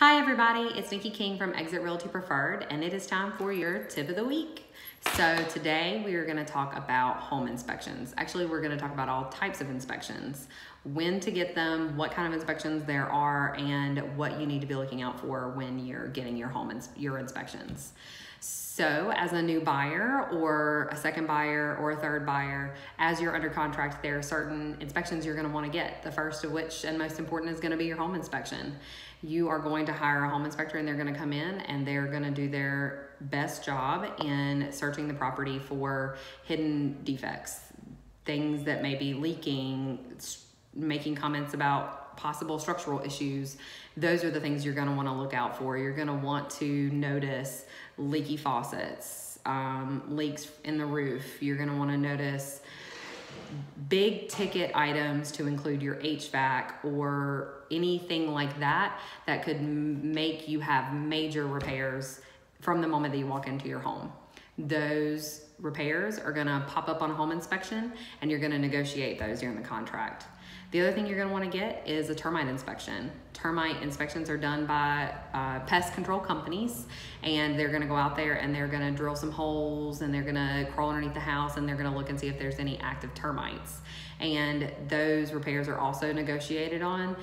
Hi everybody, it's Nikki King from Exit Realty Preferred, and it is time for your tip of the week. So today we are going to talk about home inspections. Actually, we're going to talk about all types of inspections, when to get them, what kind of inspections there are, and what you need to be looking out for when you're getting your your inspections. So as a new buyer or a second buyer or a third buyer, as you're under contract, there are certain inspections you're going to want to get. The first of which and most important is going to be your home inspection. You are going to hire a home inspector and they're going to come in and they're going to do their best job in searching the property for hidden defects, things that may be leaking, making comments about possible structural issues. Those are the things you're going to want to look out for. You're going to want to notice leaky faucets, leaks in the roof. You're going to want to notice big ticket items to include your HVAC or anything like that that could make you have major repairs from the moment that you walk into your home. Those repairs are going to pop up on a home inspection and you're going to negotiate those during the contract. The other thing you're going to want to get is a termite inspection. Termite inspections are done by pest control companies, and they're going to go out there and they're going to drill some holes and they're going to crawl underneath the house and they're going to look and see if there's any active termites. And those repairs are also negotiated on.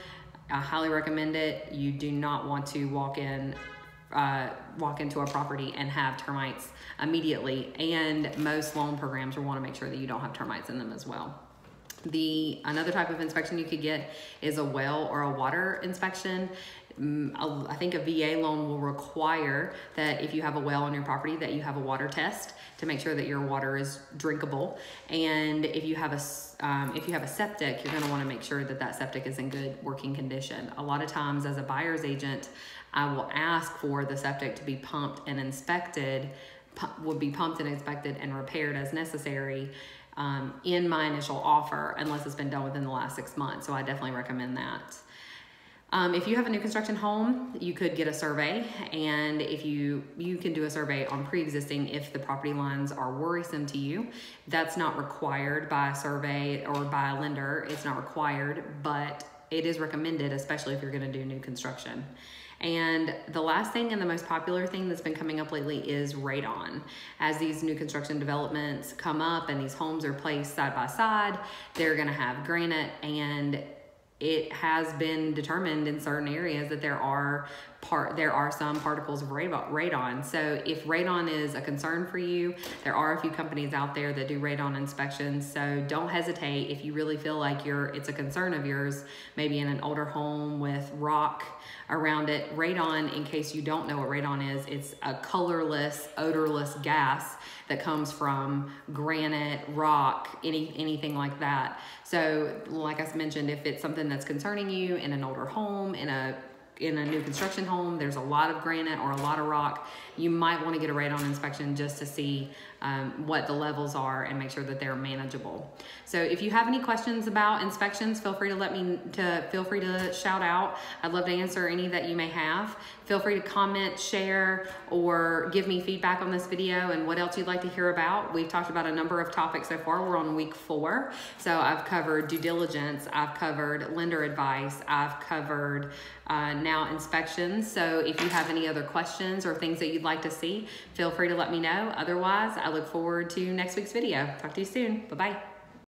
I highly recommend it. You do not want to walk into a property and have termites immediately, and most loan programs will want to make sure that you don't have termites in them as well. Another type of inspection you could get is a well or a water inspection. I think a VA loan will require that if you have a well on your property that you have a water test to make sure that your water is drinkable. And if you have a septic, you're going to want to make sure that that septic is in good working condition. A lot of times as a buyer's agent, I will ask for the septic to be pumped and inspected, and repaired as necessary in my initial offer, unless it's been done within the last 6 months. So I definitely recommend that. If you have a new construction home, you could get a survey, and if you can do a survey on pre-existing if the property lines are worrisome to you. That's not required by a survey or by a lender. It's not required, but it is recommended, especially if you're going to do new construction. And the last thing and the most popular thing that's been coming up lately is radon. As these new construction developments come up and these homes are placed side by side, they're going to have granite, and it has been determined in certain areas that there are some particles of radon. So if radon is a concern for you, there are a few companies out there that do radon inspections. So don't hesitate if you really feel like it's a concern of yours, maybe in an older home with rock around it. Radon, in case you don't know what radon is, it's a colorless, odorless gas that comes from granite, rock, anything like that. So like I mentioned, if it's something that's concerning you in an older home, in a new construction home, there's a lot of granite or a lot of rock, you might want to get a radon inspection just to see what the levels are and make sure that they're manageable. So if you have any questions about inspections, feel free to shout out. I'd love to answer any that you may have. Feel free to comment, share, or give me feedback on this video and what else you'd like to hear about. We've talked about a number of topics so far. We're on week 4. So I've covered due diligence, I've covered lender advice, I've covered now inspections. So if you have any other questions or things that you'd like to see, feel free to let me know. Otherwise, I look forward to next week's video. Talk to you soon. Bye-bye.